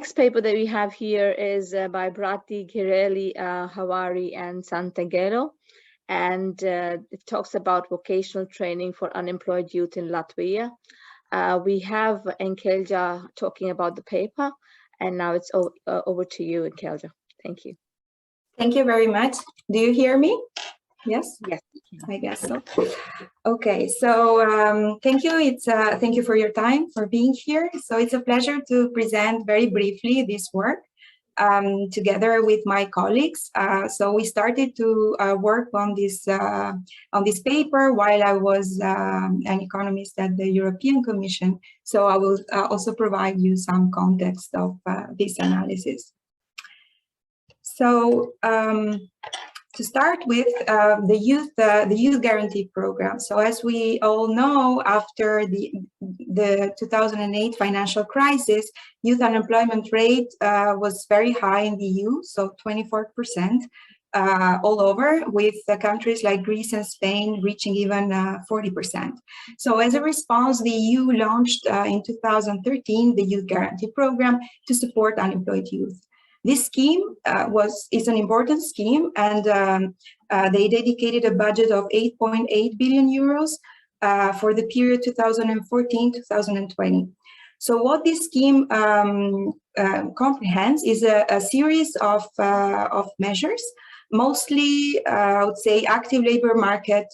next paper that we have here is by Bratti, Ghirelli, Havari, and Santangelo. And it talks about vocational training for unemployed youth in Latvia. We have Enkelejda talking about the paper, and now it's over to you, Enkelejda. Thank you. Thank you very much. Do you hear me? Yes? Yes. I guess so. Okay, so thank you. Thank you for your time, for being here. So it's a pleasure to present very briefly this work together with my colleagues. So we started to work on this paper while I was an economist at the European Commission. So I will also provide you some context of this analysis. So to start with the youth guarantee program. So as we all know, after the 2008 financial crisis, youth unemployment rate was very high in the EU, so 24% all over, with countries like Greece and Spain reaching even 40%. So as a response, the EU launched in 2013 the youth guarantee program to support unemployed youth. This scheme is an important scheme, and they dedicated a budget of 8.8 billion euros for the period 2014-2020. So what this scheme comprehends is a series of measures, mostly, I would say, active labor market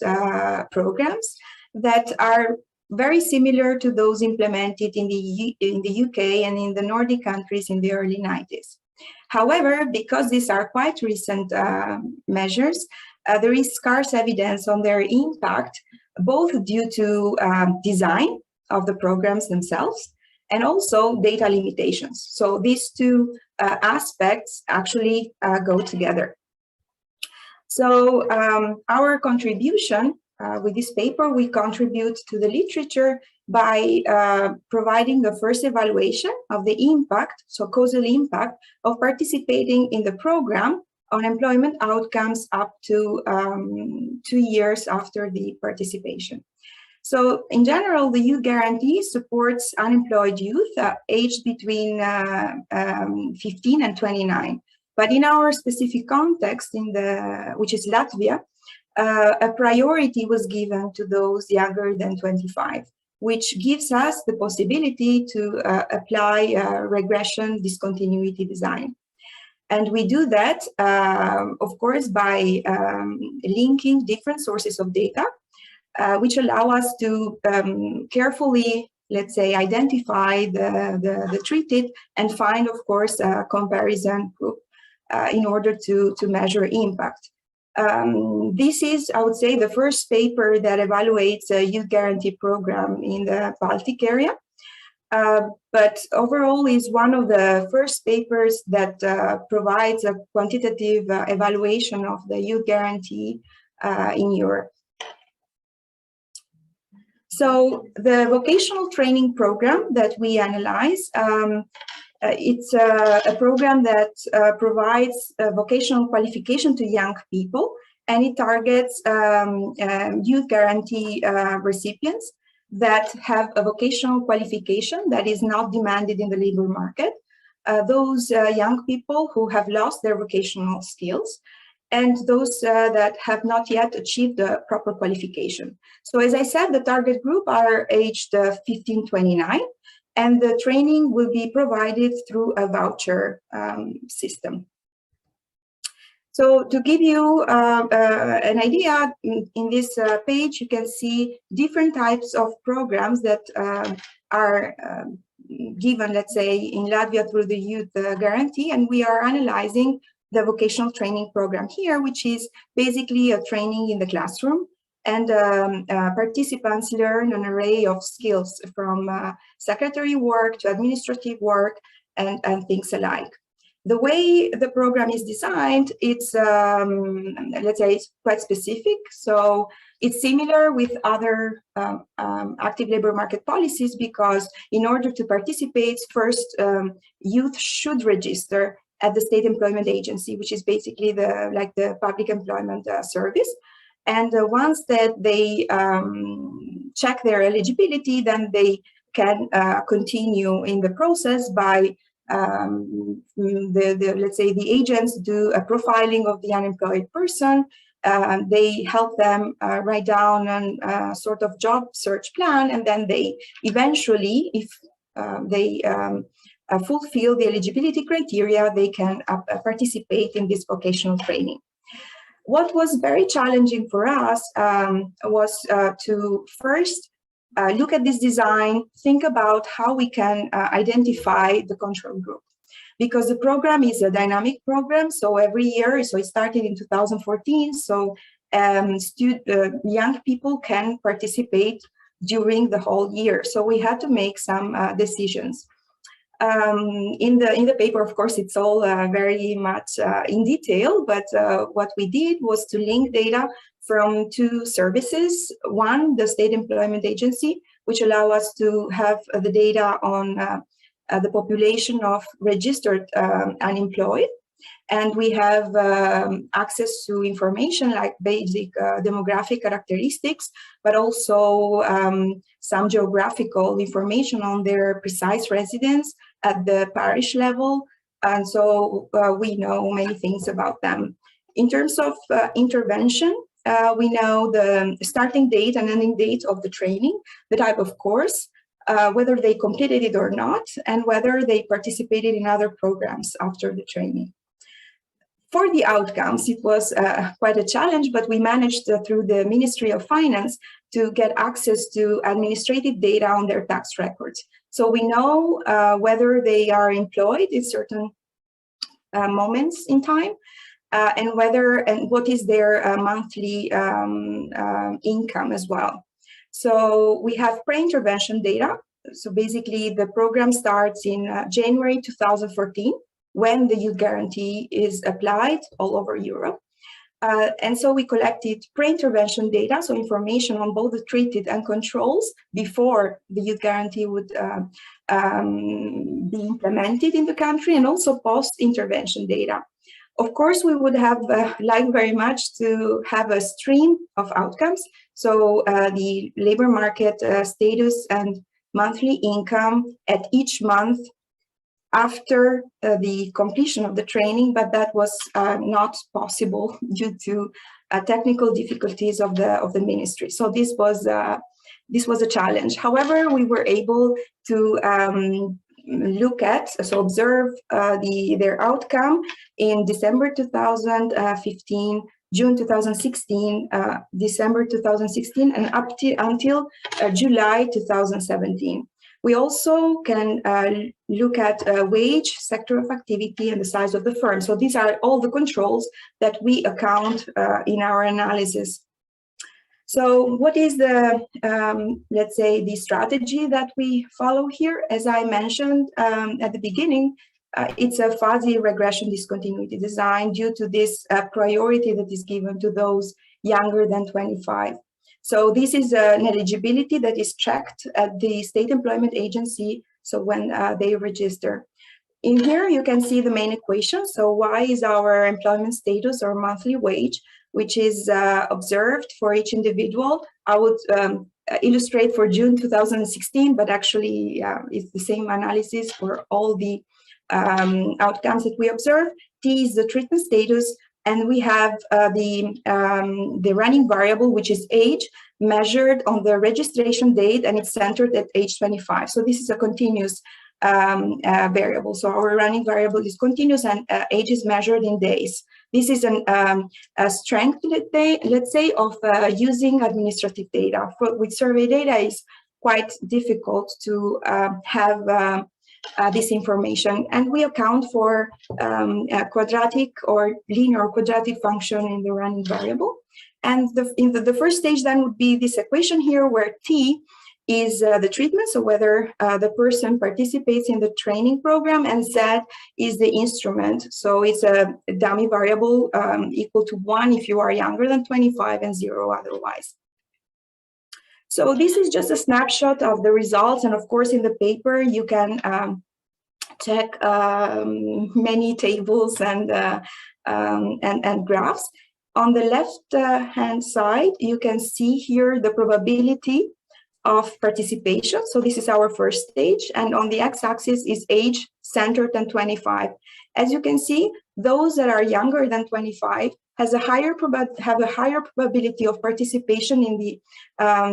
programs that are very similar to those implemented in the UK and in the Nordic countries in the early 90s. However, because these are quite recent measures, there is scarce evidence on their impact, both due to design of the programs themselves and also data limitations. So these two aspects actually go together. So our contribution with this paper, we contribute to the literature by providing the first evaluation of the impact, so causal impact, of participating in the program on employment outcomes up to 2 years after the participation. So in general, the youth guarantee supports unemployed youth aged between 15 and 29. But in our specific context, which is Latvia, a priority was given to those younger than 25, which gives us the possibility to apply regression discontinuity design. And we do that, of course, by linking different sources of data, which allow us to carefully, let's say, identify the treated and find, of course, a comparison group in order to measure impact. This is, I would say, the first paper that evaluates a youth guarantee program in the Baltic area, but overall is one of the first papers that provides a quantitative evaluation of the youth guarantee in Europe. So the vocational training program that we analyze, it's a program that provides vocational qualification to young people, and it targets youth guarantee recipients that have a vocational qualification that is not demanded in the labor market, those young people who have lost their vocational skills, and those that have not yet achieved the proper qualification. So as I said, the target group are aged 15-29, and the training will be provided through a voucher system. So to give you an idea, in this page, you can see different types of programs that are given, let's say, in Latvia through the youth guarantee, and we are analyzing the vocational training program here, which is basically a training in the classroom, and participants learn an array of skills from secretary work to administrative work and things alike. The way the program is designed, it's, let's say, it's quite specific. So it's similar with other active labor market policies, because in order to participate, first, youth should register at the state employment agency, which is basically the public employment service. And once that they check their eligibility, then they can continue in the process by let's say the agents do a profiling of the unemployed person. They help them write down a sort of job search plan, and then they eventually, if they fulfill the eligibility criteria, they can participate in this vocational training. What was very challenging for us was to first look at this design, think about how we can identify the control group. Because the program is a dynamic program, so every year, so it started in 2014, so young people can participate during the whole year. So we had to make some decisions. In the paper, of course, it's all very much in detail, but what we did was to link data from two services. One, the State Employment Agency, which allow us to have the data on the population of registered unemployed. And we have access to information like basic demographic characteristics, but also some geographical information on their precise residence at the parish level. And so we know many things about them. In terms of intervention, we know the starting date and ending date of the training, the type of course, whether they completed it or not, and whether they participated in other programs after the training. For the outcomes, it was quite a challenge, but we managed through the Ministry of Finance to get access to administrative data on their tax records. So we know whether they are employed in certain moments in time, and what is their monthly income as well. So we have pre-intervention data. So basically the program starts in January 2014, when the youth guarantee is applied all over Europe. And so we collected pre-intervention data, so information on both the treated and controls before the youth guarantee would be implemented in the country, and also post-intervention data. Of course, we would have liked very much to have a stream of outcomes. So the labor market status and monthly income at each month after the completion of the training, but that was not possible due to technical difficulties of the ministry. So this was a challenge. However, we were able to observe their outcome in December 2015, June 2016, December 2016, and until July 2017. We also can look at wage, sector of activity, and the size of the firm. So these are all the controls that we account in our analysis. So what is the, let's say, the strategy that we follow here? As I mentioned at the beginning, it's a fuzzy regression discontinuity design due to this priority that is given to those younger than 25. So this is an eligibility that is checked at the State Employment Agency, so when they register. In here, you can see the main equation. So Y is our employment status or monthly wage, which is observed for each individual. I would illustrate for June 2016, but actually it's the same analysis for all the outcomes that we observe. T is the treatment status, and we have the running variable, which is age, measured on the registration date, and it's centered at age 25. So this is a continuous variable. So our running variable is continuous, and age is measured in days. This is a strength, let's say, of using administrative data. With survey data, it's quite difficult to have this information, and we account for a quadratic or linear quadratic function in the running variable. And the first stage then would be this equation here, where T is the treatment, so whether the person participates in the training program, and Z is the instrument. So it's a dummy variable equal to 1 if you are younger than 25 and 0 otherwise. So this is just a snapshot of the results, and of course in the paper you can check many tables and graphs. On the left hand side, you can see here the probability of participation. So this is our first stage, and on the x-axis is age centered than 25. As you can see, those that are younger than 25 have a higher probability of participation in the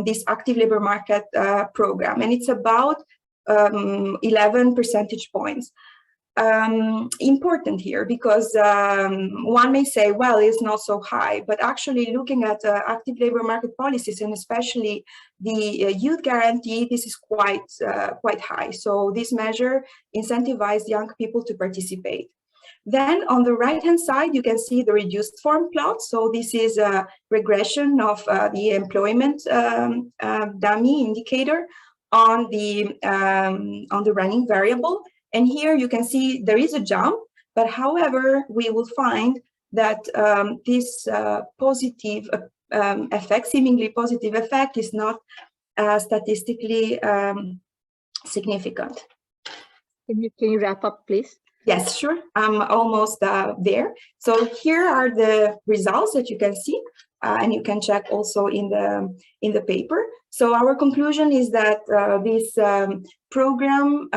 this active labor market program, and it's about 11 percentage points. Important here because one may say, well, it's not so high, but actually looking at active labor market policies, and especially the youth guarantee, this is quite high. So this measure incentivized young people to participate. Then on the right-hand side, you can see the reduced form plot. So this is a regression of the employment dummy indicator on the running variable. And here you can see there is a jump, but however, we will find that this positive effect, seemingly positive effect, is not statistically significant. Can you wrap up, please? Yes, sure. I'm almost there. So here are the results that you can see, and you can check also in the paper. So our conclusion is that this program,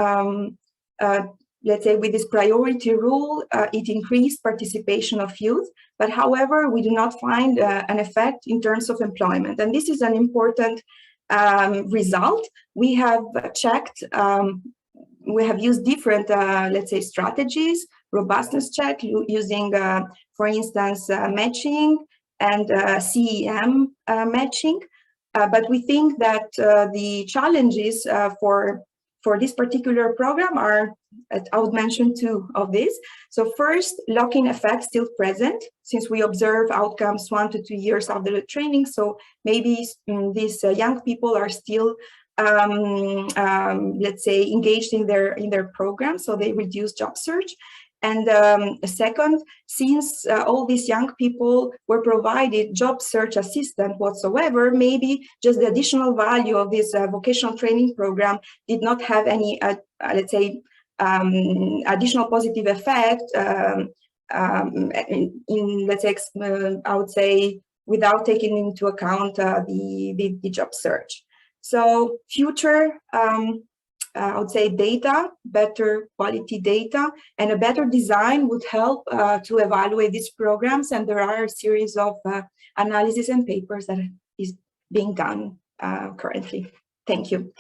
let's say with this priority rule, it increased participation of youth, but however, we do not find an effect in terms of employment. And this is an important result. We have checked, we have used different, let's say, strategies, robustness check, using, for instance, matching and CEM matching. But we think that the challenges for this particular program are, I would mention two of these. So first, lock-in effect still present, since we observe outcomes 1 to 2 years after the training. So maybe these young people are still, let's say, engaged in their program, so they reduce job search. And second, since all these young people were provided job search assistance whatsoever, maybe just the additional value of this vocational training program did not have any, let's say, additional positive effect in, let's say, I would say, without taking into account the job search. So future, I would say, data, better quality data, and a better design would help to evaluate these programs. And there are a series of analysis and papers that is being done currently. Thank you.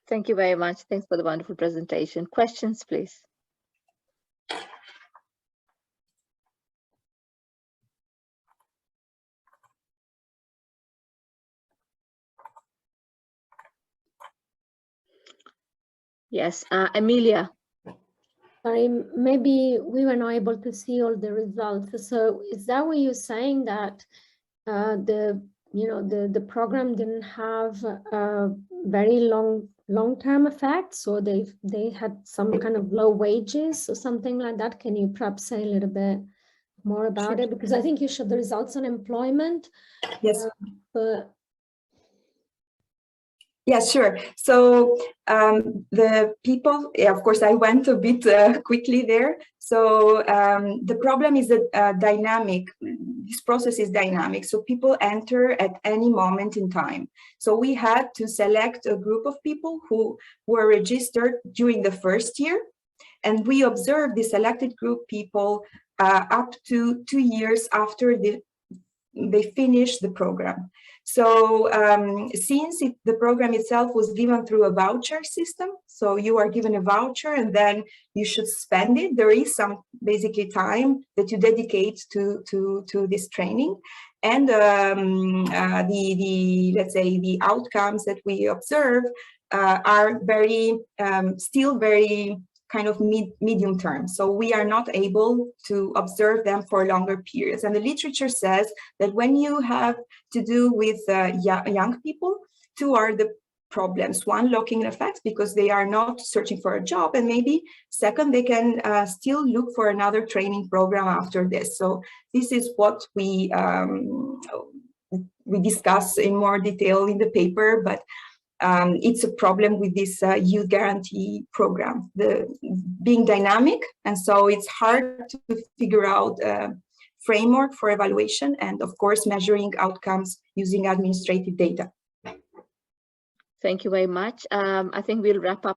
Thank you very much. Thanks for the wonderful presentation. Questions, please. Yes, Emilia. Sorry, maybe we were not able to see all the results. So is that what you're saying, that the program didn't have a very long-term effects, or they had some kind of low wages or something like that? Can you perhaps say a little bit more about it? Because I think you showed the results on employment. Yes. But yeah, sure. So the people, yeah, of course, I went a bit quickly there. So the problem is that dynamic, this process is dynamic. So people enter at any moment in time. So we had to select a group of people who were registered during the first year. And we observed the selected group people up to 2 years after they finished the program. So since the program itself was given through a voucher system, so you are given a voucher and then you should spend it, there is some basically time that you dedicate to this training. And let's say the outcomes that we observe are very, still very kind of medium term. So we are not able to observe them for longer periods. And the literature says that when you have to do with young people, two are the problems. One, locking effects, because they are not searching for a job. And maybe second, they can still look for another training program after this. So this is what we discuss in more detail in the paper, but it's a problem with this youth guarantee program, being dynamic, and so it's hard to figure out a framework for evaluation and, of course, measuring outcomes using administrative data. Thank you very much. I think we'll wrap up